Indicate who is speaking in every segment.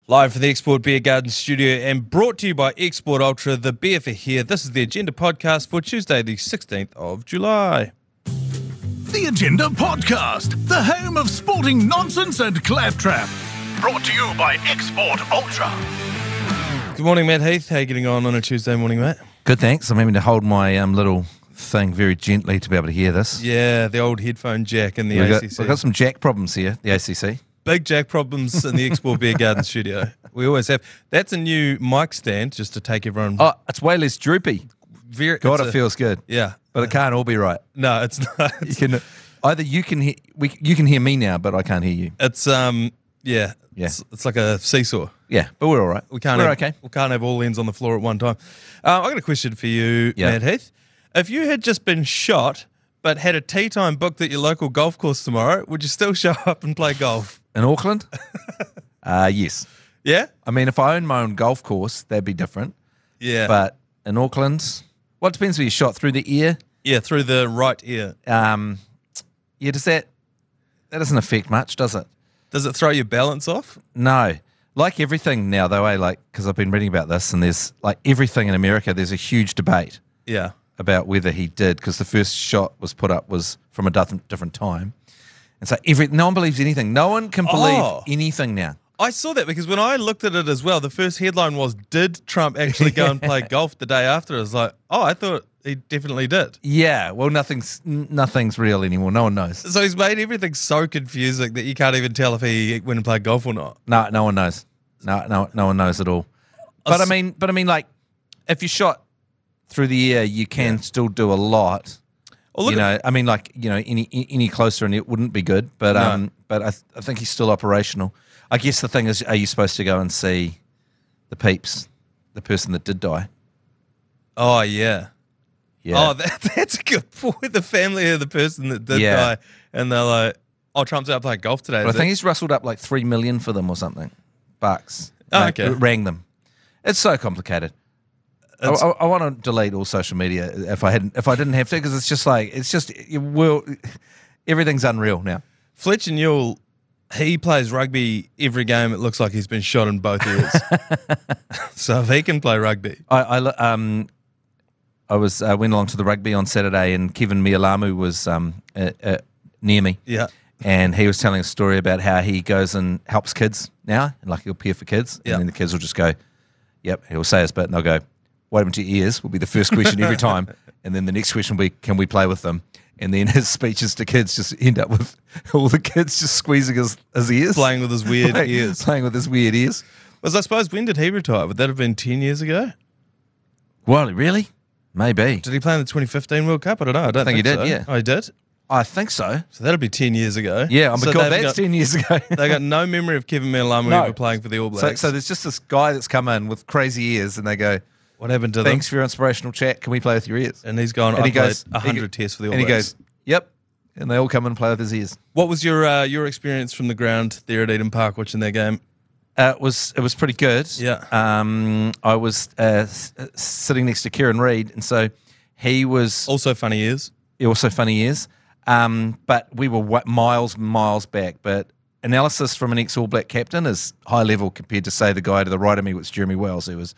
Speaker 1: Live from the Export Beer Garden studio and brought to you by Export Ultra, the beer for here. This is the Agenda podcast for Tuesday, the 16th of July.
Speaker 2: The Agenda podcast, the home of sporting nonsense and claptrap. Brought to you by Export Ultra.
Speaker 1: Good morning, Matt Heath. How are you getting on a Tuesday morning, mate?
Speaker 3: Good, thanks. I'm having to hold my little thing very gently to be able to hear this.
Speaker 1: Yeah, the old headphone jack in the ACC.
Speaker 3: We've got some jack problems here, the ACC.
Speaker 1: Big jack problems in the Export Beer Garden studio. We always have. That's a new mic stand just to take everyone.
Speaker 3: Oh, it's way less droopy. God, it feels good.
Speaker 1: Yeah.
Speaker 3: But it can't all be right.
Speaker 1: No, it's not.
Speaker 3: You can hear me now, but I can't hear you.
Speaker 1: It's yeah. It's like a seesaw.
Speaker 3: Yeah, but we're all right.
Speaker 1: We can't have all ends on the floor at one time. I got a question for you, Matt Heath. If you had just been shot but had a tea time booked at your local golf course tomorrow, would you still show up and play golf?
Speaker 3: In Auckland? Yes.
Speaker 1: Yeah?
Speaker 3: I mean, if I owned my own golf course, that'd be different.
Speaker 1: Yeah.
Speaker 3: But in Auckland, well, it depends where you shot, through the ear.
Speaker 1: Yeah, through the right ear.
Speaker 3: Does that doesn't affect much, does it?
Speaker 1: Does it throw your balance off?
Speaker 3: No. Like everything now, though, because I've been reading about this, and there's, like everything in America, there's a huge debate about whether he did, because the first shot was put up was from a different time. And so no one believes anything. No one can believe anything now.
Speaker 1: I saw that because when I looked at it as well, the first headline was, did Trump actually go and play golf the day after? I was like, I thought he definitely did.
Speaker 3: Yeah, well, nothing's real anymore. No one knows.
Speaker 1: So he's made everything so confusing that you can't even tell if he went and played golf or not.
Speaker 3: No one knows. No one knows at all. But I mean, like, if you shot through the air, you can still do a lot. Well, any closer and it wouldn't be good. But I think he's still operational. I guess the thing is, are you supposed to go and see the peeps, the person that did die?
Speaker 1: Oh, yeah.
Speaker 3: Yeah.
Speaker 1: Oh, that's a good point. The family of the person that did die, and they're like, Trump's out playing golf today.
Speaker 3: But I think he's rustled up like $3 million for them or something. Bucks.
Speaker 1: Okay.
Speaker 3: Rang them. It's so complicated. I want to delete all social media if I didn't have to, because everything's unreal now.
Speaker 1: Fletcher Newell, he plays rugby every game. It looks like he's been shot in both ears. So if he can play rugby,
Speaker 3: I went along to the rugby on Saturday, and Kevin Mialamu was near me. Yeah. And he was telling a story about how he goes and helps kids now, and like he'll peer for kids, and then the kids will just go, yep, he'll say his bit, and they'll go, what happened to your ears? Will be the first question every time, and then the next question will be, can we play with them? And then his speeches to kids just end up with all the kids just squeezing his ears.
Speaker 1: Playing with his weird ears.
Speaker 3: Playing with his weird ears.
Speaker 1: Well, I suppose, when did he retire? Would that have been 10 years ago?
Speaker 3: Well, really? Maybe.
Speaker 1: Did he play in the 2015 World Cup? I don't know. I don't think
Speaker 3: he did,
Speaker 1: so.
Speaker 3: yeah.
Speaker 1: Oh, he did?
Speaker 3: I think so.
Speaker 1: So that'll be 10 years ago.
Speaker 3: Yeah, that's 10 years ago.
Speaker 1: They got no memory of Kevin Mialamu ever playing for the All Blacks.
Speaker 3: So there's just this guy that's come in with crazy ears, and they go,
Speaker 1: what happened to
Speaker 3: thanks for your inspirational chat. Can we play with your ears?
Speaker 1: And he's gone, I played 100 tests for the All Blacks.
Speaker 3: And he goes, yep. And they all come in and play with his ears.
Speaker 1: What was your experience from the ground there at Eden Park watching that game?
Speaker 3: It was pretty good.
Speaker 1: Yeah.
Speaker 3: I was sitting next to Kieran Reid, and so he was...
Speaker 1: Also funny ears.
Speaker 3: Also funny ears. But we were miles back. But analysis from an ex-All Black captain is high level compared to, say, the guy to the right of me was Jeremy Wells, who was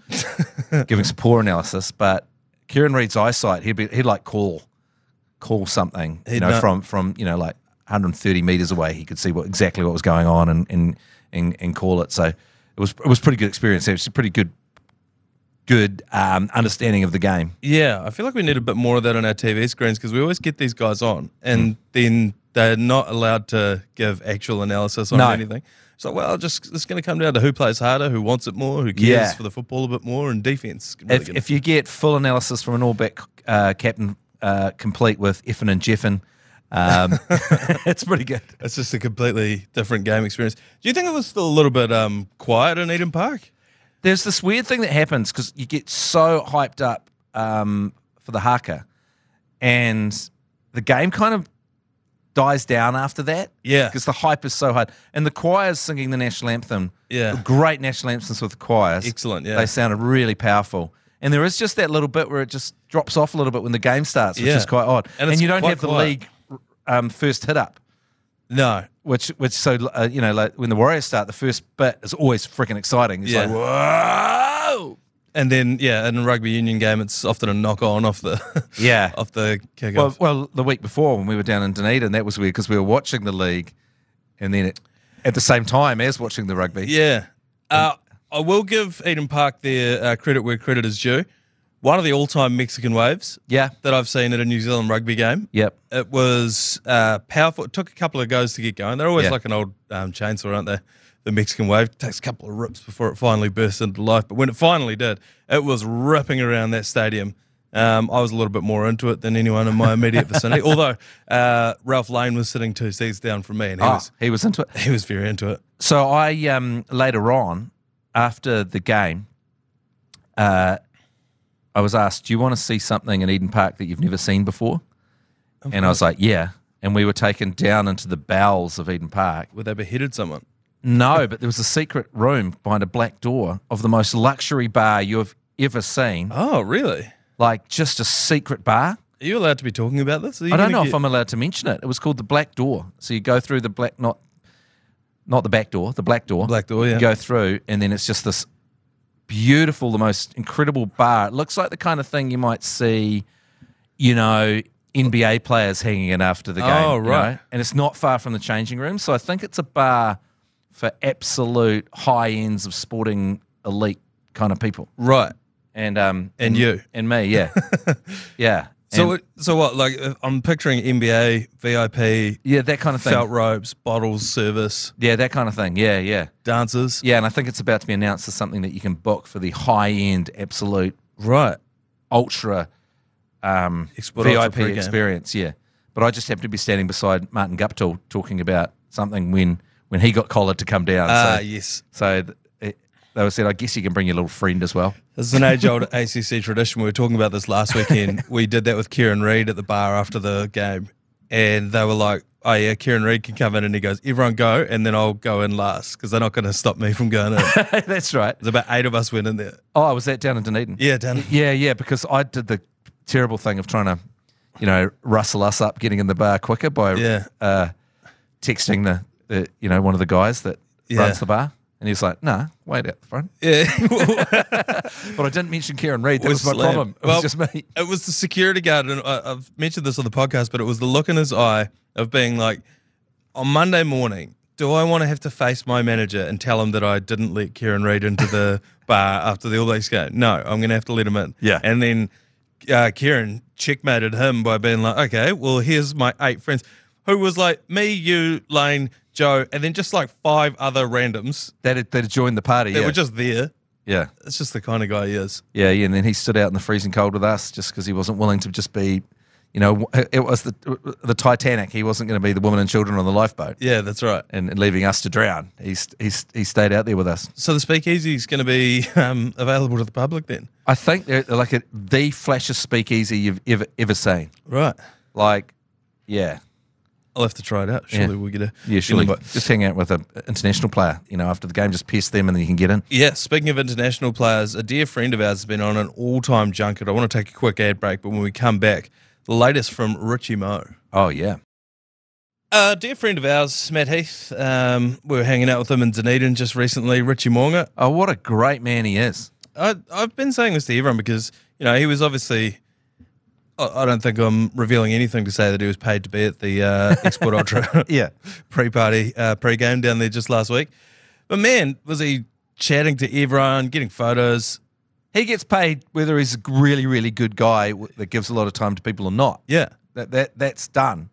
Speaker 3: giving some poor analysis. But Kieran Reid's eyesight, he'd like call something, from like 130 meters away. He could see exactly what was going on and call it. So it was pretty good experience. It was a pretty good understanding of the game.
Speaker 1: Yeah, I feel like we need a bit more of that on our TV screens, because we always get these guys on and then they're not allowed to give actual analysis on anything. So, it's going to come down to who plays harder, who wants it more, who cares for the football a bit more, and defense. Really
Speaker 3: if you get full analysis from an All Black captain, complete with effing and jeffing, it's pretty good.
Speaker 1: It's just a completely different game experience. Do you think it was still a little bit quiet in Eden Park?
Speaker 3: There's this weird thing that happens because you get so hyped up for the haka, and the game kind of dies down after that.
Speaker 1: Yeah.
Speaker 3: Because the hype is so high. And the choirs singing the national anthem.
Speaker 1: Yeah.
Speaker 3: Great national anthems with the choirs.
Speaker 1: Excellent, yeah.
Speaker 3: They sounded really powerful. And there is just that little bit where it just drops off a little bit when the game starts, which is quite odd. And you don't have the league first hit up.
Speaker 1: No.
Speaker 3: Which so like when the Warriors start, the first bit is always freaking exciting. It's like whoa.
Speaker 1: And then, in a rugby union game, it's often a knock-on off the off the kick-off.
Speaker 3: Well, the week before when we were down in Dunedin, that was weird because we were watching the league and then at the same time as watching the rugby.
Speaker 1: Yeah. I will give Eden Park their credit where credit is due. One of the all-time Mexican waves that I've seen at a New Zealand rugby game.
Speaker 3: Yep.
Speaker 1: It was powerful. It took a couple of goes to get going. They're always like an old chainsaw, aren't they? The Mexican wave takes a couple of rips before it finally bursts into life. But when it finally did, it was ripping around that stadium. I was a little bit more into it than anyone in my immediate vicinity. Although Ralph Lane was sitting 2 seats down from me, and
Speaker 3: he was into it.
Speaker 1: He was very into it.
Speaker 3: So I later on, after the game, I was asked, "Do you want to see something in Eden Park that you've never seen before?" Okay. And I was like, "Yeah." And we were taken down into the bowels of Eden Park.
Speaker 1: Would they beheaded someone?
Speaker 3: No, but there was a secret room behind a black door of the most luxury bar you have ever seen.
Speaker 1: Oh, really?
Speaker 3: Like just a secret bar.
Speaker 1: Are you allowed to be talking about this?
Speaker 3: I don't know if I'm allowed to mention it. It was called the Black Door. So you go through the black, not the back door, the black door.
Speaker 1: Black door, yeah.
Speaker 3: You go through, and then it's just this beautiful, the most incredible bar. It looks like the kind of thing you might see, NBA players hanging in after the game.
Speaker 1: Oh, right.
Speaker 3: And it's not far from the changing room. So I think it's a bar for absolute high ends of sporting elite kind of people.
Speaker 1: Right.
Speaker 3: And
Speaker 1: you.
Speaker 3: And me, yeah. Yeah.
Speaker 1: So what? Like I'm picturing NBA, VIP,
Speaker 3: that kind of thing.
Speaker 1: Felt ropes, bottles, service.
Speaker 3: Yeah, that kind of thing. Yeah.
Speaker 1: Dancers.
Speaker 3: Yeah, and I think it's about to be announced as something that you can book for the high-end, absolute, ultra VIP experience. Yeah, but I just happened to be standing beside Martin Guptill talking about something when he got collared to come down.
Speaker 1: Yes.
Speaker 3: So they said, I guess you can bring your little friend as well.
Speaker 1: This is an age-old ACC tradition. We were talking about this last weekend. We did that with Kieran Reid at the bar after the game. And they were like, oh, yeah, Kieran Reid can come in. And he goes, everyone go, and then I'll go in last because they're not going to stop me from going in.
Speaker 3: That's right.
Speaker 1: There's about 8 of us went in there.
Speaker 3: Oh, was that down in Dunedin?
Speaker 1: Yeah, down.
Speaker 3: Yeah, because I did the terrible thing of trying to, rustle us up getting in the bar quicker by texting one of the guys that runs the bar. And he's like, nah, wait out the front.
Speaker 1: Yeah.
Speaker 3: But I didn't mention Kieran Reid. That was my problem. It was just me.
Speaker 1: It was the security guard. And I've mentioned this on the podcast, but it was the look in his eye of being like, on Monday morning, do I want to have to face my manager and tell him that I didn't let Kieran Reid into the bar after the All Blacks game? No, I'm going to have to let him in.
Speaker 3: Yeah.
Speaker 1: And then Kieran checkmated him by being like, okay, well, here's my 8 friends. Who was like me, you, Lane, Joe, and then just like 5 other randoms
Speaker 3: that had joined the party.
Speaker 1: That were just there.
Speaker 3: Yeah.
Speaker 1: It's just the kind of guy he is.
Speaker 3: Yeah, and then he stood out in the freezing cold with us just because he wasn't willing to just be, it was the Titanic. He wasn't going to be the women and children on the lifeboat.
Speaker 1: Yeah, that's right.
Speaker 3: And leaving us to drown. He stayed out there with us.
Speaker 1: So the speakeasy is going to be available to the public then?
Speaker 3: I think they're like the flashiest speakeasy you've ever seen.
Speaker 1: Right.
Speaker 3: Like, yeah.
Speaker 1: I'll have to try it out. Surely we'll get a...
Speaker 3: Yeah, surely. Just hang out with an international player, after the game, just piss them and then you can get in.
Speaker 1: Yeah, speaking of international players, a dear friend of ours has been on an all-time junket. I want to take a quick ad break, but when we come back, the latest from Richie Mo.
Speaker 3: Oh, yeah.
Speaker 1: A dear friend of ours, Matt Heath, we were hanging out with him in Dunedin just recently, Richie Mo'unga.
Speaker 3: Oh, what a great man he is.
Speaker 1: I've been saying this to everyone because, he was obviously... I don't think I'm revealing anything to say that he was paid to be at the Export Ultra pre-party, pre-game down there just last week. But man, was he chatting to everyone, getting photos.
Speaker 3: He gets paid whether he's a really, really good guy that gives a lot of time to people or not.
Speaker 1: Yeah.
Speaker 3: That's done.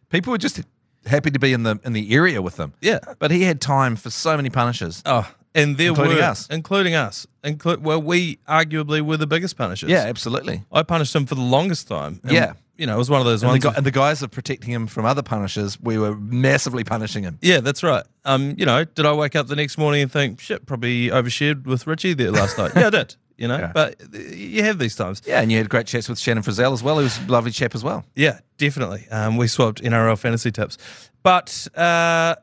Speaker 3: People were just happy to be in the area with him.
Speaker 1: Yeah.
Speaker 3: But he had time for so many punishers.
Speaker 1: Oh, and there
Speaker 3: including
Speaker 1: were
Speaker 3: us.
Speaker 1: Including us. Well, we arguably were the biggest punishers.
Speaker 3: Yeah, absolutely.
Speaker 1: I punished him for the longest time. And,
Speaker 3: yeah.
Speaker 1: It was one of those ones.
Speaker 3: And the guys of protecting him from other punishers, we were massively punishing him.
Speaker 1: Yeah, that's right. Did I wake up the next morning and think, shit, probably overshared with Richie there last night? Yeah, I did. Yeah. But you have these times.
Speaker 3: Yeah, and you had great chats with Shannon Frizzell as well, who's a lovely chap as well.
Speaker 1: Yeah, definitely. We swapped NRL fantasy tips. But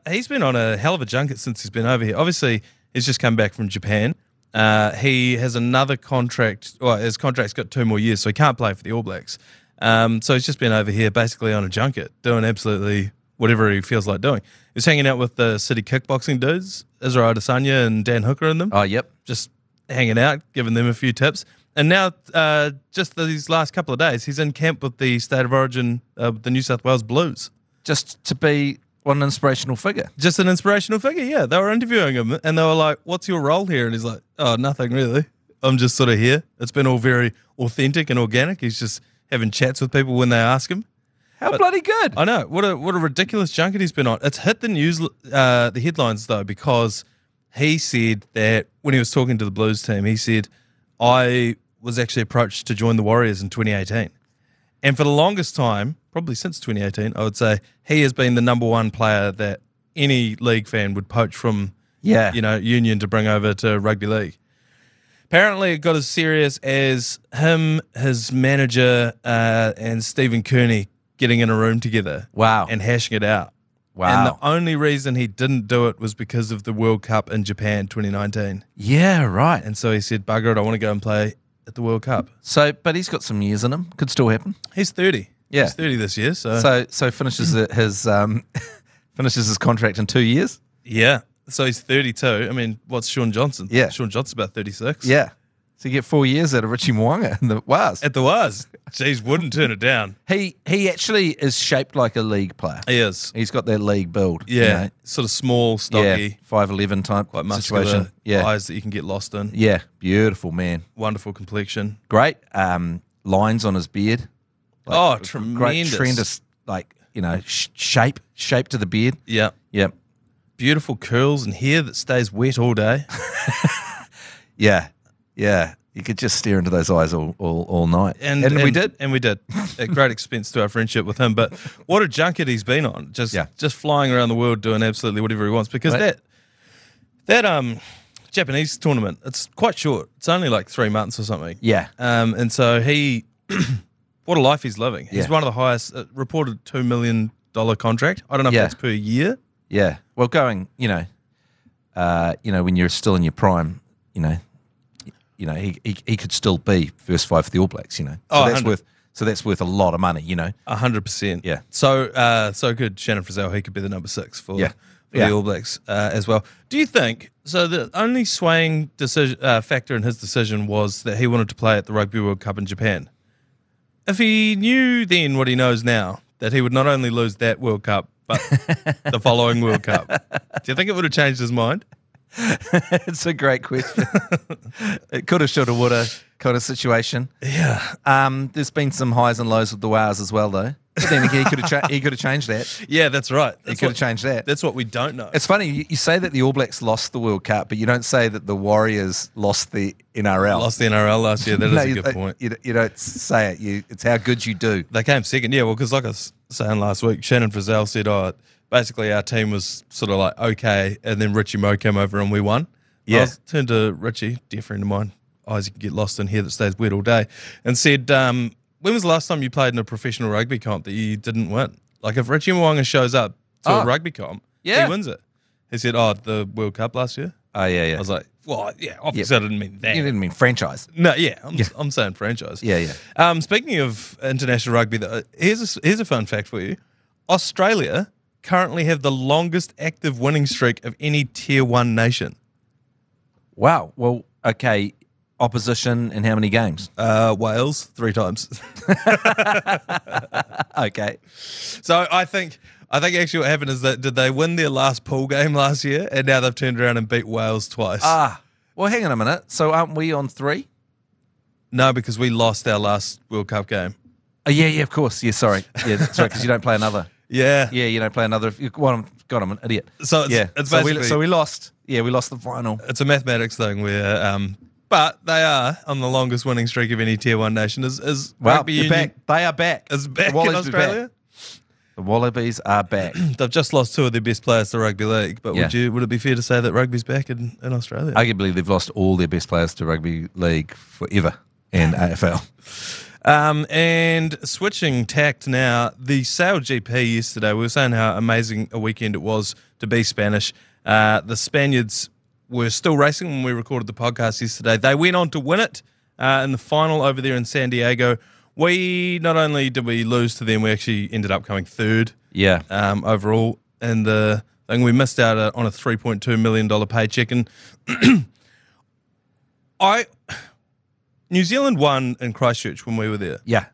Speaker 1: he's been on a hell of a junket since he's been over here. Obviously, he's just come back from Japan. He has another contract. Well, his contract's got 2 more years, so he can't play for the All Blacks. So he's just been over here basically on a junket, doing absolutely whatever he feels like doing. He was hanging out with the city kickboxing dudes, Israel Adesanya and Dan Hooker and them.
Speaker 3: Oh, yep.
Speaker 1: Just hanging out, giving them a few tips. And now, just these last couple of days, he's in camp with the State of Origin, the New South Wales Blues.
Speaker 3: Just to be an inspirational figure.
Speaker 1: Just an inspirational figure, yeah. They were interviewing him, and they were like, what's your role here? And he's like, oh, nothing really. I'm just sort of here. It's been all very authentic and organic. He's just having chats with people when they ask him.
Speaker 3: How bloody good.
Speaker 1: I know. What a ridiculous junket he's been on. It's hit the news, the headlines, though, because he said that when he was talking to the Blues team, he said, I was actually approached to join the Warriors in 2018. And for the longest time, probably since 2018, I would say, he has been the number one player that any league fan would poach from, Union to bring over to rugby league. Apparently, it got as serious as him, his manager, and Stephen Kearney getting in a room together.
Speaker 3: Wow.
Speaker 1: And hashing it out.
Speaker 3: Wow.
Speaker 1: And the only reason he didn't do it was because of the World Cup in Japan 2019.
Speaker 3: Yeah, right.
Speaker 1: And so he said, bugger it, I want to go and play at the World Cup.
Speaker 3: So, but he's got some years in him. Could still happen.
Speaker 1: He's 30.
Speaker 3: Yeah.
Speaker 1: He's 30 this year. So
Speaker 3: finishes his contract in 2 years.
Speaker 1: Yeah. So he's 32. I mean, what's Sean Johnson?
Speaker 3: Yeah.
Speaker 1: Sean Johnson's about 36.
Speaker 3: Yeah. So you get 4 years out of Richie Mo'unga in the Waz.
Speaker 1: At the Waz. Jeez, wouldn't turn it down.
Speaker 3: He actually is shaped like a league player.
Speaker 1: He is.
Speaker 3: He's got that league build.
Speaker 1: Yeah. Sort of small, stocky.
Speaker 3: 5'11" type
Speaker 1: Quite muscular
Speaker 3: situation. Yeah.
Speaker 1: Eyes that you can get lost in.
Speaker 3: Yeah. Beautiful, man.
Speaker 1: Wonderful complexion.
Speaker 3: Great lines on his beard.
Speaker 1: Tremendous.
Speaker 3: Great, tremendous, shape to the beard.
Speaker 1: Yeah.
Speaker 3: Yep.
Speaker 1: Beautiful curls and hair that stays wet all day.
Speaker 3: Yeah. Yeah. You could just stare into those eyes all night. And we did.
Speaker 1: And we did. At great expense to our friendship with him. But what a junket he's been on. Just flying around the world doing absolutely whatever he wants. Because that Japanese tournament, it's quite short. It's only like 3 months or something.
Speaker 3: Yeah.
Speaker 1: And so he, what a life he's living. He's one of the highest, reported $2 million contract. I don't know if that's per year.
Speaker 3: Yeah. Well, going, when you're still in your prime, he could still be first five for the All Blacks, So that's worth a lot of money,
Speaker 1: 100%.
Speaker 3: Yeah.
Speaker 1: So good, Shannon Frizzell. He could be the number 6 for the All Blacks as well. Do you think so? The only swaying factor in his decision was that he wanted to play at the Rugby World Cup in Japan. If he knew then what he knows now, that he would not only lose that World Cup but the following World Cup, do you think it would have changed his mind?
Speaker 3: It's a great question. It coulda, shoulda, woulda kind of situation.
Speaker 1: Yeah.
Speaker 3: There's been some highs and lows with the Wales as well, though. But then again, he could have changed that.
Speaker 1: Yeah, that's right.
Speaker 3: He could have changed that.
Speaker 1: That's what we don't know.
Speaker 3: It's funny, you say that the All Blacks lost the World Cup, but you don't say that the Warriors lost the NRL.
Speaker 1: Lost the NRL last year. That is a good point.
Speaker 3: You don't say it. It's how good you do.
Speaker 1: They came second. Yeah, well, because like I was saying last week, Shannon Frizzell said, basically our team was sort of like okay, and then Richie Mo came over and we won.
Speaker 3: Yeah.
Speaker 1: I turned to Richie, dear friend of mine, eyes you can get lost in here that stays wet all day, and said, when was the last time you played in a professional rugby comp that you didn't win? Like if Richie Mo'unga shows up to a rugby comp, he wins it. He said, the World Cup last year.
Speaker 3: Oh, yeah.
Speaker 1: I was like, well, yeah, obviously I didn't mean that.
Speaker 3: You didn't mean franchise.
Speaker 1: No, yeah, I'm saying franchise.
Speaker 3: Yeah.
Speaker 1: Speaking of international rugby, here's a fun fact for you. Australia currently have the longest active winning streak of any Tier 1 nation.
Speaker 3: Wow. Well, okay. Opposition in how many games?
Speaker 1: Wales, 3 times.
Speaker 3: Okay.
Speaker 1: So I think actually what happened is that did they win their last pool game last year and now they've turned around and beat Wales twice.
Speaker 3: Well, hang on a minute. So aren't we on 3?
Speaker 1: No, because we lost our last World Cup game.
Speaker 3: Oh, yeah, of course. Yeah, sorry. Yeah, that's right, because you don't play another.
Speaker 1: Yeah.
Speaker 3: Yeah, you don't play another. God, I'm an idiot.
Speaker 1: So it's basically,
Speaker 3: we lost. Yeah, we lost the final.
Speaker 1: It's a mathematics thing where, but they are on the longest winning streak of any Tier 1 nation. Is rugby union
Speaker 3: back. They are back.
Speaker 1: Is back in Australia?
Speaker 3: The Wallabies are back.
Speaker 1: They've just lost 2 of their best players to rugby league, but would it be fair to say that rugby's back in Australia?
Speaker 3: Arguably, they've lost all their best players to rugby league forever and AFL.
Speaker 1: And switching tact now, the Sail GP yesterday, we were saying how amazing a weekend it was to be Spanish. The Spaniards were still racing when we recorded the podcast yesterday. They went on to win it in the final over there in San Diego. We not only did we lose to them, we actually ended up coming third.
Speaker 3: Yeah.
Speaker 1: Overall, and the thing we missed out on a $3.2 million paycheck, and New Zealand won in Christchurch when we were there.
Speaker 3: Yeah.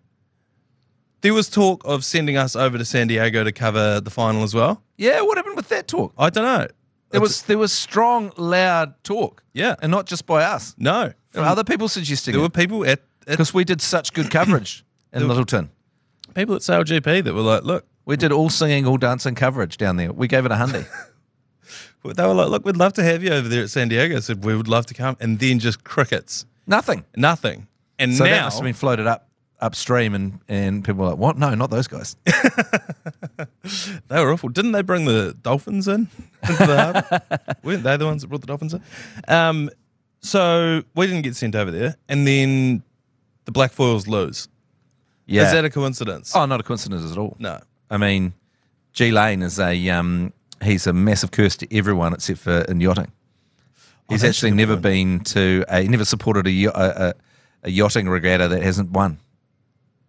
Speaker 1: There was talk of sending us over to San Diego to cover the final as well.
Speaker 3: Yeah, what happened with that talk?
Speaker 1: I don't know.
Speaker 3: There was strong, loud talk.
Speaker 1: Yeah.
Speaker 3: And not just by us.
Speaker 1: No.
Speaker 3: There were other people suggesting
Speaker 1: There were people at
Speaker 3: because we did such good coverage in Littleton.
Speaker 1: people at Sail GP that were like, look.
Speaker 3: We did all singing, all dancing coverage down there. We gave it $100.
Speaker 1: They were like, look, we'd love to have you over there at San Diego. I said, we would love to come. And then just crickets.
Speaker 3: Nothing.
Speaker 1: And
Speaker 3: So
Speaker 1: now,
Speaker 3: that must have been floated upstream and people were like, what? No, not those guys.
Speaker 1: they were awful. Didn't they bring the dolphins in? Into the harbour? Weren't they the ones that brought the dolphins in? So we didn't get sent over there. And then the Black Foils lose.
Speaker 3: Yeah.
Speaker 1: Is that a coincidence?
Speaker 3: Oh, not a coincidence at all.
Speaker 1: No.
Speaker 3: I mean, G Lane is he's a massive curse to everyone except for in yachting. He's actually never been to he never supported a yachting regatta that hasn't won.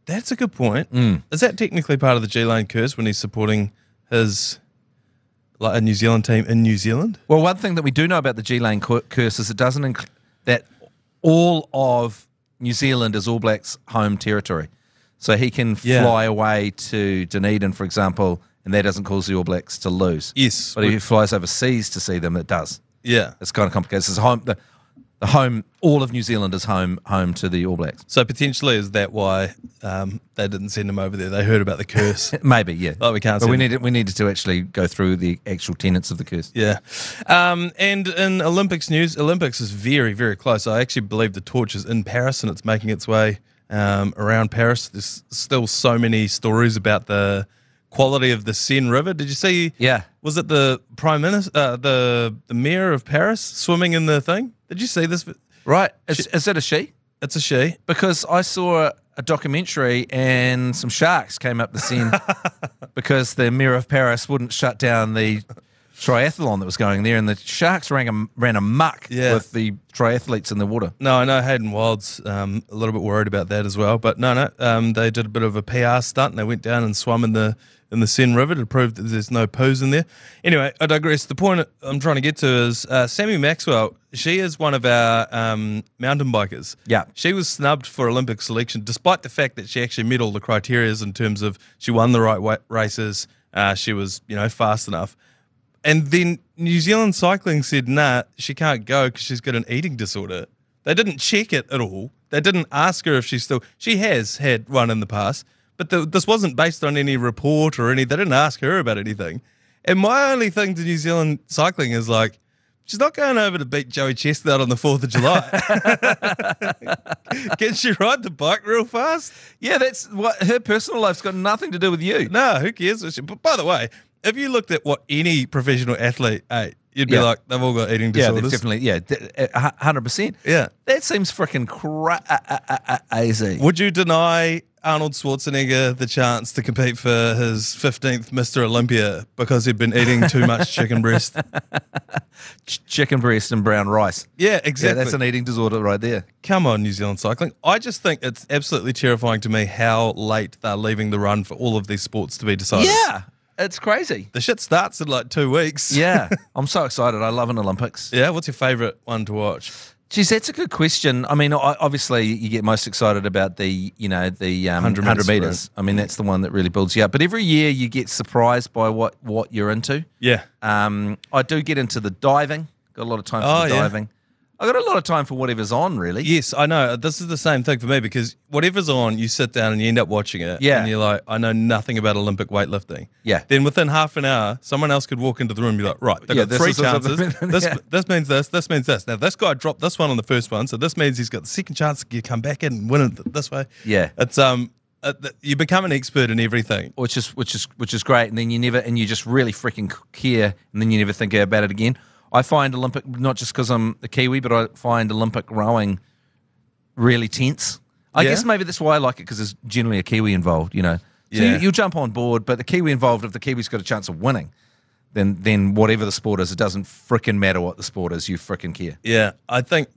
Speaker 1: That's a good point. Is that technically part of the G-Lane curse when he's supporting his a New Zealand team in New Zealand?
Speaker 3: Well, one thing that we do know about the G-Lane curse is it doesn't include that all of New Zealand is All Blacks' home territory. So he can fly away to Dunedin, for example, and that doesn't cause the All Blacks to lose.
Speaker 1: Yes.
Speaker 3: But if he flies overseas to see them, it does.
Speaker 1: Yeah.
Speaker 3: It's kind of complicated. It's home, the home, all of New Zealand is home to the All Blacks.
Speaker 1: So potentially is that why they didn't send him over there? They heard about the curse.
Speaker 3: Maybe, yeah.
Speaker 1: Like we can't
Speaker 3: But
Speaker 1: send
Speaker 3: we needed to actually go through the actual tenets of the curse.
Speaker 1: Yeah. And in Olympics news, Olympics is very, very close. I actually believe the torch is in Paris and it's making its way around Paris. There's still so many stories about the quality of the Seine River. Did you see?
Speaker 3: Yeah.
Speaker 1: Was it the Prime Minister, the mayor of Paris swimming in the thing? Did you see this?
Speaker 3: Right. Is that a she?
Speaker 1: It's a she.
Speaker 3: Because I saw a documentary and some sharks came up the Seine because the mayor of Paris wouldn't shut down the triathlon that was going there, and the sharks ran amok with the triathletes in the water.
Speaker 1: No, I know Hayden Wild's a little bit worried about that as well. But no, they did a bit of a PR stunt and they went down and swum in the Seine River to prove that there's no poos in there. Anyway, I digress. The point I'm trying to get to is Sammy Maxwell. She is one of our mountain bikers.
Speaker 3: Yeah.
Speaker 1: She was snubbed for Olympic selection, despite the fact that she actually met all the criteria in terms of she won the right races. She was, fast enough. And then New Zealand Cycling said, nah, she can't go because she's got an eating disorder. They didn't check it at all. They didn't ask her if she has had one in the past, but this wasn't based on any report or they didn't ask her about anything. And my only thing to New Zealand Cycling is like, she's not going over to beat Joey Chestnut on the 4th of July. Can she ride the bike real fast?
Speaker 3: Yeah, that's what her personal life's got nothing to do with you.
Speaker 1: No, who cares? But by the way, if you looked at what any professional athlete ate, you'd be like, they've all got eating disorders.
Speaker 3: Yeah, definitely. 100%.
Speaker 1: Yeah.
Speaker 3: That seems freaking crazy.
Speaker 1: Would you deny Arnold Schwarzenegger the chance to compete for his 15th Mr. Olympia because he'd been eating too much chicken breast?
Speaker 3: Chicken breast and brown rice.
Speaker 1: Yeah, exactly.
Speaker 3: Yeah, that's an eating disorder right there.
Speaker 1: Come on, New Zealand Cycling. I just think it's absolutely terrifying to me how late they're leaving the run for all of these sports to be decided.
Speaker 3: Yeah. It's crazy.
Speaker 1: The shit starts in like 2 weeks.
Speaker 3: Yeah. I'm so excited. I love an Olympics.
Speaker 1: Yeah. What's your favourite one to watch?
Speaker 3: Geez, that's a good question. I mean, obviously you get most excited about the 100 metres. I mean, that's the one that really builds you up. But every year you get surprised by what you're into.
Speaker 1: Yeah.
Speaker 3: I do get into the diving. Got a lot of time for the diving. I got a lot of time for whatever's on, really.
Speaker 1: Yes, I know. This is the same thing for me because whatever's on, you sit down and you end up watching it.
Speaker 3: Yeah.
Speaker 1: And you're like, I know nothing about Olympic weightlifting.
Speaker 3: Yeah.
Speaker 1: Then within half an hour, someone else could walk into the room and be like, right, they've got 3 chances. This means this means this. Now, this guy dropped this one on the first one, so this means he's got the second chance to come back in and win it this way.
Speaker 3: Yeah.
Speaker 1: It's you become an expert in everything.
Speaker 3: Which is great. And then you just really freaking care, and then you never think about it again. I find Olympic, not just because I'm a Kiwi, but I find Olympic rowing really tense. I guess maybe that's why I like it, because there's generally a Kiwi involved, So you'll jump on board, but the Kiwi involved, if the Kiwi's got a chance of winning, then whatever the sport is, it doesn't frickin' matter what the sport is, you frickin' care.
Speaker 1: Yeah, I think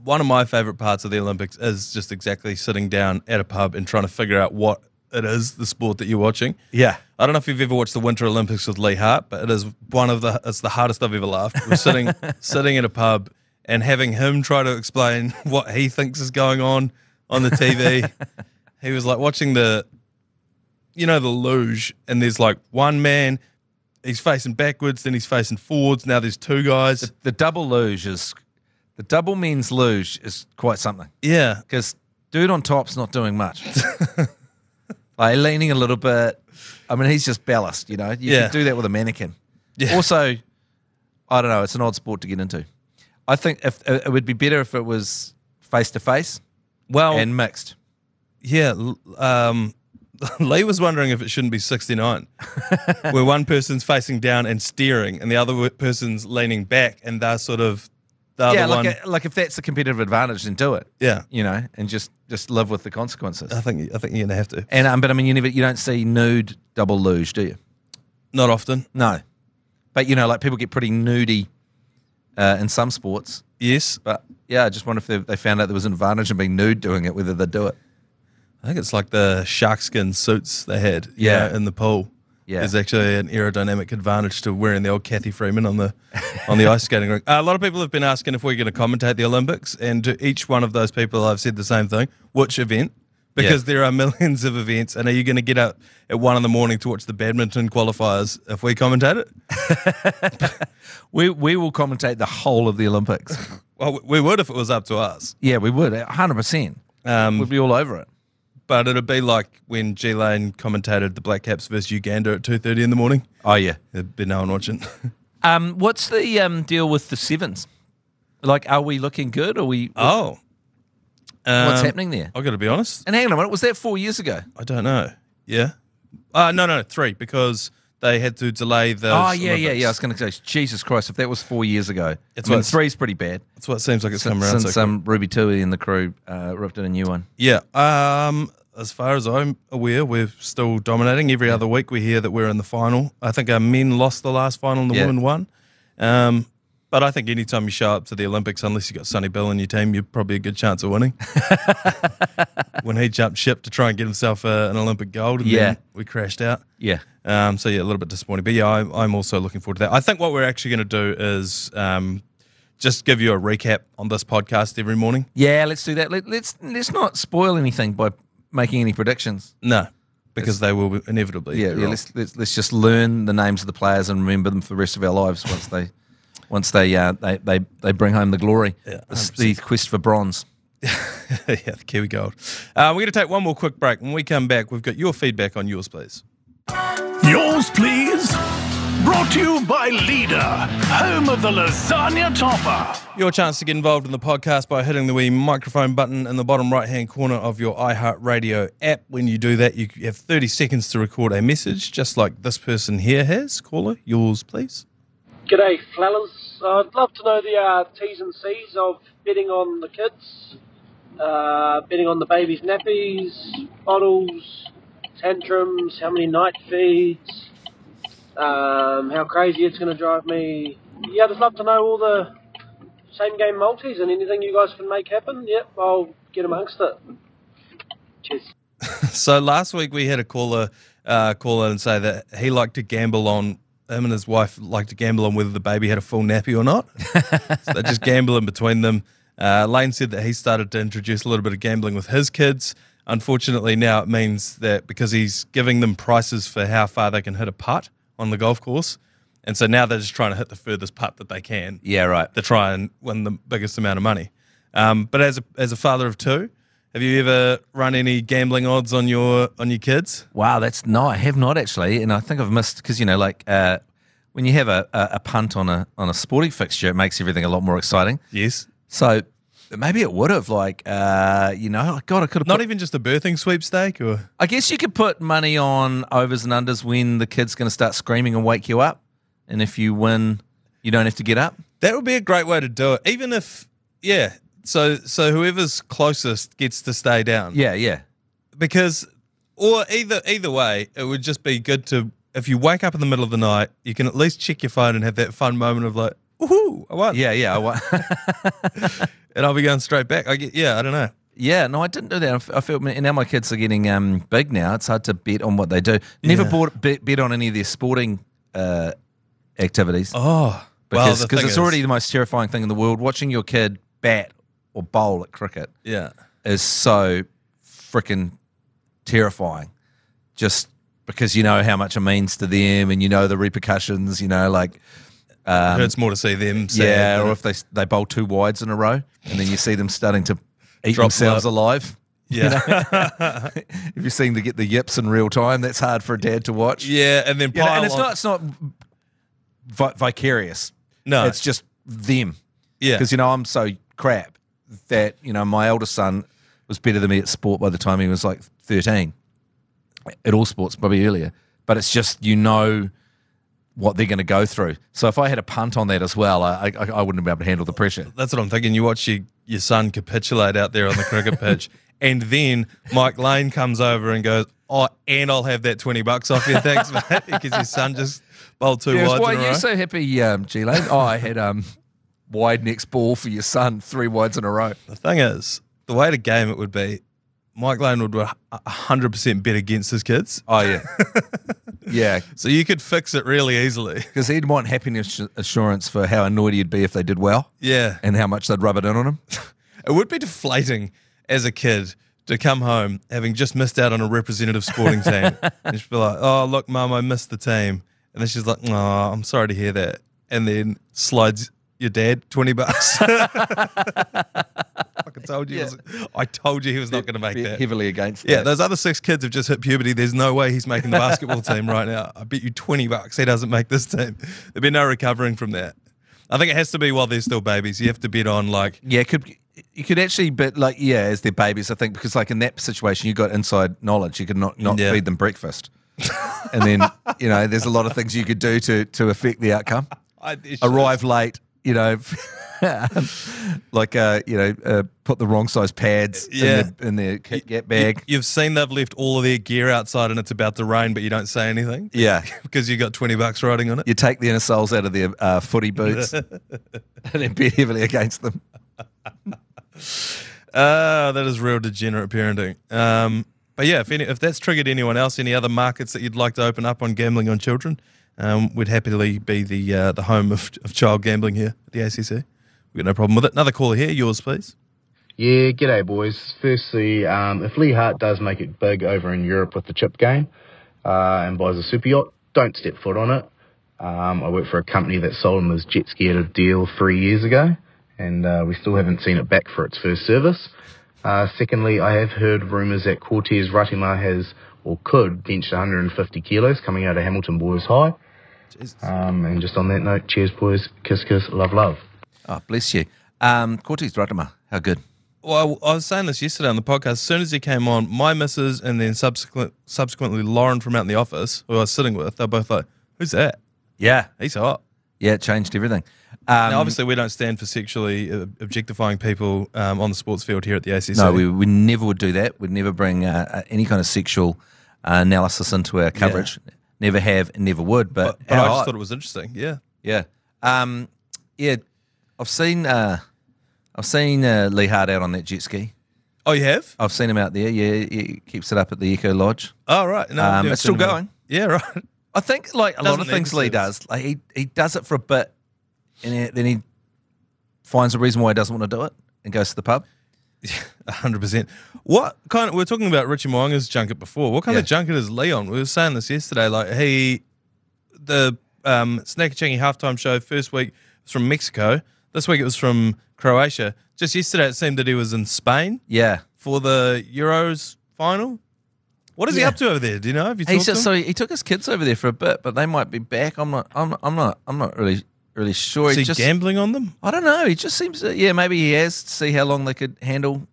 Speaker 1: one of my favourite parts of the Olympics is just exactly sitting down at a pub and trying to figure out what it is, the sport that you're watching.
Speaker 3: Yeah.
Speaker 1: I don't know if you've ever watched the Winter Olympics with Lee Hart, but it's the hardest I've ever laughed. We're sitting in a pub and having him try to explain what he thinks is going on the TV. He was like watching the luge, and there's like one man, he's facing backwards, then he's facing forwards. Now there's two guys.
Speaker 3: The double men's luge is quite something.
Speaker 1: Yeah.
Speaker 3: Because dude on top's not doing much. Like leaning a little bit. I mean, he's just ballast, you can do that with a mannequin. Yeah. Also, I don't know, it's an odd sport to get into. I think if it would be better if it was face-to-face and mixed.
Speaker 1: Yeah. Lee was wondering if it shouldn't be 69, where one person's facing down and steering and the other person's leaning back, and they're sort of the other one.
Speaker 3: Like if that's a competitive advantage, then do it.
Speaker 1: Yeah.
Speaker 3: And just live with the consequences.
Speaker 1: I think you're going to have to.
Speaker 3: And but I mean, you don't see nude double luge, do you?
Speaker 1: Not often.
Speaker 3: No. But like people get pretty nudie in some sports.
Speaker 1: Yes.
Speaker 3: But yeah, I just wonder if they found out there was an advantage in being nude doing it, whether they'd do it.
Speaker 1: I think it's like the shark skin suits they had in the pool. Yeah. There's actually an aerodynamic advantage to wearing the old Kathy Freeman on the ice skating rink. A lot of people have been asking if we're going to commentate the Olympics, and to each one of those people I've said the same thing. Which event? Because there are millions of events, and are you going to get up at 1 a.m. to watch the badminton qualifiers if we commentate it?
Speaker 3: We will commentate the whole of the Olympics.
Speaker 1: Well, we would if it was up to us.
Speaker 3: Yeah, we would, 100%. We'd be all over it.
Speaker 1: But it'd be like when G-Lane commentated the Black Caps versus Uganda at 2:30 in the morning.
Speaker 3: Oh, yeah.
Speaker 1: There'd be no one watching.
Speaker 3: What's the deal with the sevens? Like, are we looking good? What's happening there?
Speaker 1: I've got to be honest.
Speaker 3: And hang on a minute, was that 4 years ago?
Speaker 1: I don't know. Yeah? No, 3, because they had to delay the.
Speaker 3: Oh, yeah. I was going to say, Jesus Christ, if that was 4 years ago. 3's pretty bad.
Speaker 1: That's what it seems like it's come around.
Speaker 3: Since Ruby Tui and the crew ripped in a new one.
Speaker 1: Yeah. As far as I'm aware, we're still dominating. Every other week we hear that we're in the final. I think our men lost the last final and the women won. But I think anytime you show up to the Olympics, unless you've got Sonny Bill in your team, you're probably a good chance of winning. When he jumped ship to try and get himself an Olympic gold, and then we crashed out.
Speaker 3: Yeah.
Speaker 1: So, a little bit disappointing. But, I'm also looking forward to that. I think what we're actually going to do is just give you a recap on this podcast every morning.
Speaker 3: Yeah, let's do that. Let's not spoil anything by making any predictions.
Speaker 1: No, because they will inevitably.
Speaker 3: Yeah. Let's just learn the names of the players and remember them for the rest of our lives once they bring home the glory. Yeah, the quest for bronze.
Speaker 1: The Kiwi gold. We're going to take one more quick break. When we come back, we've got your feedback on Yours Please.
Speaker 2: Yours Please. Brought to you by Leader, home of the lasagna topper.
Speaker 1: Your chance to get involved in the podcast by hitting the wee microphone button in the bottom right-hand corner of your iHeartradio app. When you do that, you have 30 seconds to record a message, just like this person here has. Caller, Yours Please.
Speaker 4: G'day, fellas. I'd love to know the T's and C's of betting on the kids, betting on the baby's nappies, bottles, tantrums, how many night feeds, how crazy it's going to drive me. Yeah, I'd just love to know all the same game multis and anything you guys can make happen. Yep, I'll get amongst it. Cheers.
Speaker 1: So last week we had a caller call in and say that he liked to gamble on, him and his wife liked to gamble on whether the baby had a full nappy or not. So they just gamble in between them. Lane said that he started to introduce a little bit of gambling with his kids. Unfortunately, now it means that because he's giving them prices for how far they can hit a putt on the golf course, and so now they're just trying to hit the furthest putt that they can.
Speaker 3: Yeah, right.
Speaker 1: To try and win the biggest amount of money. But as a father of two, have you ever run any gambling odds on your kids?
Speaker 3: Wow, I have not actually, and I think I've missed because when you have a punt on a sporting fixture, it makes everything a lot more exciting.
Speaker 1: Yes.
Speaker 3: So maybe it would have God, I could have
Speaker 1: not even just a birthing sweepstake, or
Speaker 3: I guess you could put money on overs and unders when the kid's going to start screaming and wake you up, and if you win, you don't have to get up.
Speaker 1: That would be a great way to do it, even if So whoever's closest gets to stay down.
Speaker 3: Yeah.
Speaker 1: Because, or either way, it would just be good to, if you wake up in the middle of the night, you can at least check your phone and have that fun moment of like, woohoo, I won.
Speaker 3: Yeah, I won.
Speaker 1: and I'll be going straight back. I don't know.
Speaker 3: Yeah, no, I didn't do that. I feel now my kids are getting big now. It's hard to bet on what they do. Never bet on any of their sporting activities.
Speaker 1: Oh,
Speaker 3: because it's already the most terrifying thing in the world. Watching your kid bat or bowl at cricket is so freaking terrifying. Just because you know how much it means to them and you know the repercussions, it
Speaker 1: hurts more to see them sad.
Speaker 3: Yeah, or if they bowl 2 wides in a row and then you see them starting to eat themselves alive.
Speaker 1: Yeah.
Speaker 3: If you're seeing to get the yips in real time, that's hard for a dad to watch.
Speaker 1: Yeah, and then
Speaker 3: and it's not vicarious.
Speaker 1: No.
Speaker 3: It's just them.
Speaker 1: Yeah.
Speaker 3: Because, I'm so crap that, my eldest son was better than me at sport by the time he was like 13. At all sports, probably earlier. But it's just, what they're going to go through. So if I had a punt on that as well, I wouldn't be able to handle the pressure.
Speaker 1: That's what I'm thinking. You watch your son capitulate out there on the cricket pitch, and then Mike Lane comes over and goes, "Oh, and I'll have that $20 off you, thanks, mate," because your son just bowled 2 wides.
Speaker 3: Why
Speaker 1: in a
Speaker 3: are you
Speaker 1: row.
Speaker 3: so happy, G Lane? Oh, I had wide next ball for your son, 3 wides in a row.
Speaker 1: The thing is, the way to game it would be, Mike Lane would 100% bet against his kids.
Speaker 3: Oh, yeah. Yeah.
Speaker 1: So you could fix it really easily.
Speaker 3: Because he'd want happiness assurance for how annoyed he'd be if they did well.
Speaker 1: Yeah.
Speaker 3: And how much they'd rub it in on him.
Speaker 1: It would be deflating as a kid to come home having just missed out on a representative sporting team. And she'd be like, "Oh, look, Mum, I missed the team." And then she's like, "Oh, I'm sorry to hear that." And then slides your dad $20. I told you he was not going to make that.
Speaker 3: Heavily against that.
Speaker 1: Yeah, those other 6 kids have just hit puberty. There's no way he's making the basketball team right now. I bet you $20 he doesn't make this team. There'd be no recovering from that. I think it has to be while they're still babies. You have to bet on
Speaker 3: you could actually bet as they're babies, I think, because like in that situation you got inside knowledge. You could not feed them breakfast. And then, there's a lot of things you could do to affect the outcome. Arrive late, like put the wrong size pads in their Kit Kat bag.
Speaker 1: You've seen they've left all of their gear outside and it's about to rain, but you don't say anything.
Speaker 3: Yeah,
Speaker 1: because you got $20 riding on it.
Speaker 3: You take the inner soles out of their footy boots and then bet heavily against them.
Speaker 1: That is real degenerate parenting. But yeah, if that's triggered anyone else, any other markets that you'd like to open up on gambling on children, we'd happily be the home of child gambling here at the ACC. We've got no problem with it. Another caller here. Yours, please.
Speaker 5: Yeah, g'day, boys. Firstly, if Lee Hart does make it big over in Europe with the chip game and buys a super yacht, don't step foot on it. I work for a company that sold him his jet ski at a deal 3 years ago, and we still haven't seen it back for its first service. Secondly, I have heard rumours that Cortez Ratima has or could bench 150 kilos coming out of Hamilton Boys High. And just on that note, cheers, boys. Kiss, kiss, love, love.
Speaker 3: Oh, bless you. Cortez Ratima, how good?
Speaker 1: Well, I was saying this yesterday on the podcast. As soon as he came on, my missus and then subsequently Lauren from out in the office, who I was sitting with, they're both like, "Who's that?"
Speaker 3: Yeah.
Speaker 1: He's hot.
Speaker 3: Yeah, it changed everything.
Speaker 1: Now, obviously, we don't stand for sexually objectifying people on the sports field here at the ACC.
Speaker 3: No, we never would do that. We'd never bring any kind of sexual analysis into our coverage. Yeah. Never have, never would. But
Speaker 1: I just thought it was interesting. Yeah.
Speaker 3: Yeah. I've seen Lee Hart out on that jet ski.
Speaker 1: Oh, you have?
Speaker 3: I've seen him out there. Yeah, he keeps it up at the Eco Lodge.
Speaker 1: Oh, right. No,
Speaker 3: it's still going.
Speaker 1: Yeah, right.
Speaker 3: I think like a lot of things Lee does, like he does it for a bit, and then he finds a reason why he doesn't want to do it and goes to the pub.
Speaker 1: 100%. What kind of? We were talking about Richie Mo'unga's junket before. What kind of junket is Lee on? We were saying this yesterday. Like the Snackachangi halftime show first week was from Mexico. This week it was from Croatia. Just yesterday it seemed that he was in Spain.
Speaker 3: Yeah, for
Speaker 1: the Euros final. What is he up to over there? Do you know? Have you talked to him?
Speaker 3: So he took his kids over there for a bit, but they might be back. I'm not really sure.
Speaker 1: Is he gambling on them?
Speaker 3: I don't know. He just seems to, maybe he has to see how long they could handle,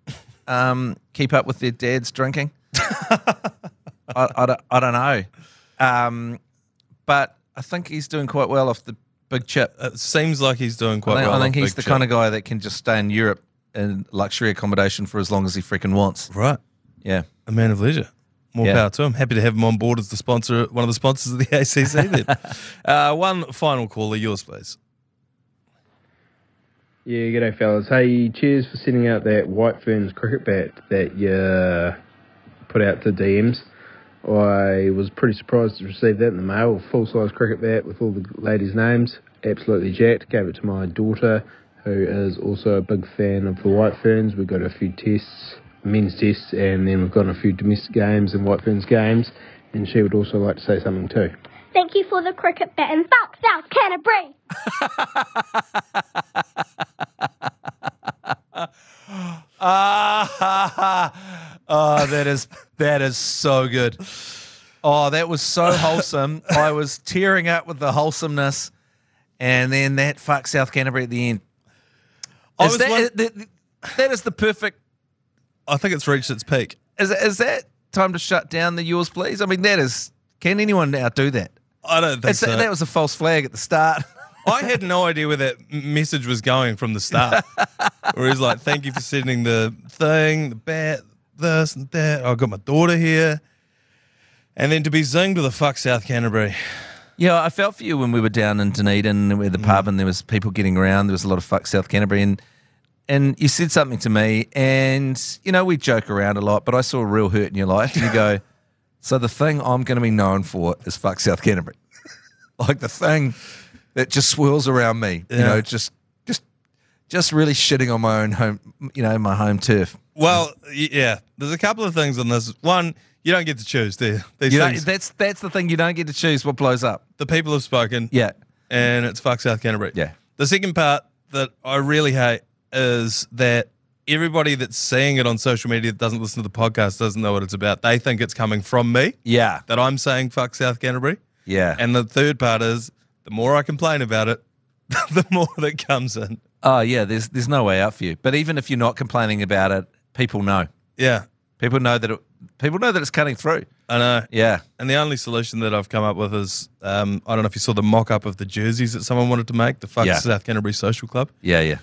Speaker 3: keep up with their dads drinking. I don't know. But I think he's doing quite well off the big chip.
Speaker 1: It seems like he's doing quite well.
Speaker 3: I think he's the kind of guy that can just stay in Europe in luxury accommodation for as long as he freaking wants.
Speaker 1: Right.
Speaker 3: Yeah.
Speaker 1: A man of leisure. More power to him. Happy to have him on board as the sponsor, one of the sponsors of the ACC then. One final caller, yours please.
Speaker 6: Yeah, g'day fellas. Hey, cheers for sending out that White Ferns cricket bat that you put out to DMs. I was pretty surprised to receive that in the mail, a full-size cricket bat with all the ladies' names. Absolutely jacked. Gave it to my daughter, who is also a big fan of the White Ferns. We've got a few tests, men's tests, and then we've got a few domestic games and White Ferns games, and she would also like to say something too.
Speaker 7: Thank you for the cricket bat and fuck South Canterbury!
Speaker 3: Oh, that is so good. Oh, that was so wholesome. I was tearing up with the wholesomeness, and then that fuck South Canterbury at the end. That is the perfect.
Speaker 1: I think it's reached its peak.
Speaker 3: Is that time to shut down the yours, please? I mean, that is. Can anyone now do that?
Speaker 1: I don't think so.
Speaker 3: That was a false flag at the start.
Speaker 1: I had no idea where that message was going from the start. Where he's like, thank you for sending the thing, the bat, this and that. I've got my daughter here. And then to be zinged with a fuck South Canterbury.
Speaker 3: Yeah, I felt for you when we were down in Dunedin with the pub and there was people getting around. There was a lot of fuck South Canterbury. And you said something to me and, we joke around a lot, but I saw a real hurt in your life. And you go, so the thing I'm going to be known for is fuck South Canterbury. Like the thing that just swirls around me, just really shitting on my own home, my home turf.
Speaker 1: Well, yeah, there's a couple of things on this. One, you don't get to choose, do you?
Speaker 3: That's the thing, you don't get to choose what blows up.
Speaker 1: The people have spoken.
Speaker 3: Yeah.
Speaker 1: And it's fuck South Canterbury.
Speaker 3: Yeah.
Speaker 1: The second part that I really hate is that everybody that's saying it on social media that doesn't listen to the podcast doesn't know what it's about. They think it's coming from me.
Speaker 3: Yeah.
Speaker 1: That I'm saying fuck South Canterbury.
Speaker 3: Yeah.
Speaker 1: And the third part is the more I complain about it, the more that comes in.
Speaker 3: Oh, yeah, there's no way out for you. But even if you're not complaining about it, people know.
Speaker 1: Yeah.
Speaker 3: People know that it's cutting through.
Speaker 1: I know.
Speaker 3: Yeah.
Speaker 1: And the only solution that I've come up with is, I don't know if you saw the mock-up of the jerseys that someone wanted to make, the fuck South Canterbury Social Club.
Speaker 3: Yeah.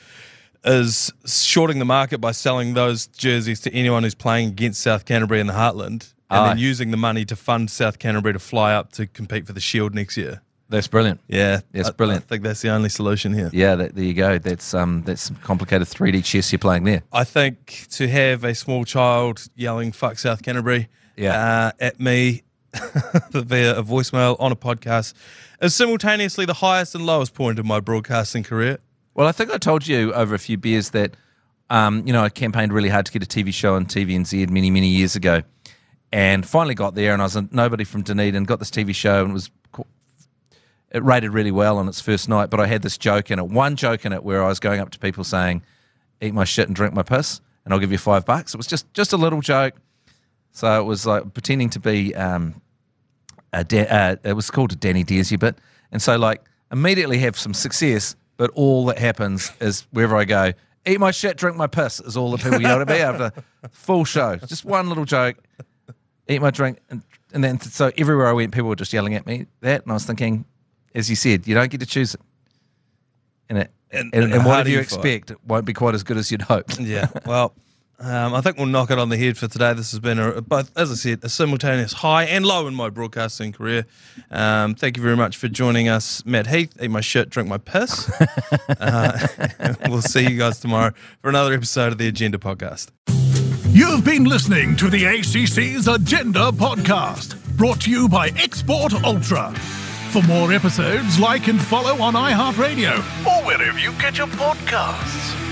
Speaker 1: Is shorting the market by selling those jerseys to anyone who's playing against South Canterbury in the Heartland and then using the money to fund South Canterbury to fly up to compete for the Shield next year.
Speaker 3: That's brilliant.
Speaker 1: Yeah.
Speaker 3: That's brilliant.
Speaker 1: I think that's the only solution here.
Speaker 3: Yeah, there you go. That's some complicated 3D chess you're playing there.
Speaker 1: I think to have a small child yelling fuck South Canterbury at me via a voicemail on a podcast is simultaneously the highest and lowest point of my broadcasting career.
Speaker 3: Well, I think I told you over a few beers that, I campaigned really hard to get a TV show on TVNZ many, many years ago and finally got there and I was a nobody from Dunedin, got this TV show and it rated really well on its first night, but I had this joke in it, one joke in it where I was going up to people saying, eat my shit and drink my piss and I'll give you $5. It was just a little joke. So it was like pretending to be, it was called a Danny Dares You bit. And so like immediately have some success, but all that happens is wherever I go, eat my shit, drink my piss is all the people yell at me after full show. Just one little joke, eat my drink. And then so everywhere I went, people were just yelling at me that. And I was thinking, as you said, you don't get to choose it. And what do you expect? It won't be quite as good as you'd hope.
Speaker 1: Yeah, well, I think we'll knock it on the head for today. This has been, as I said, a simultaneous high and low in my broadcasting career. Thank you very much for joining us, Matt Heath. Eat my shit, drink my piss. We'll see you guys tomorrow for another episode of the Agenda Podcast.
Speaker 2: You've been listening to the ACC's Agenda Podcast, brought to you by Export Ultra. For more episodes, like and follow on iHeartradio or wherever you get your podcasts.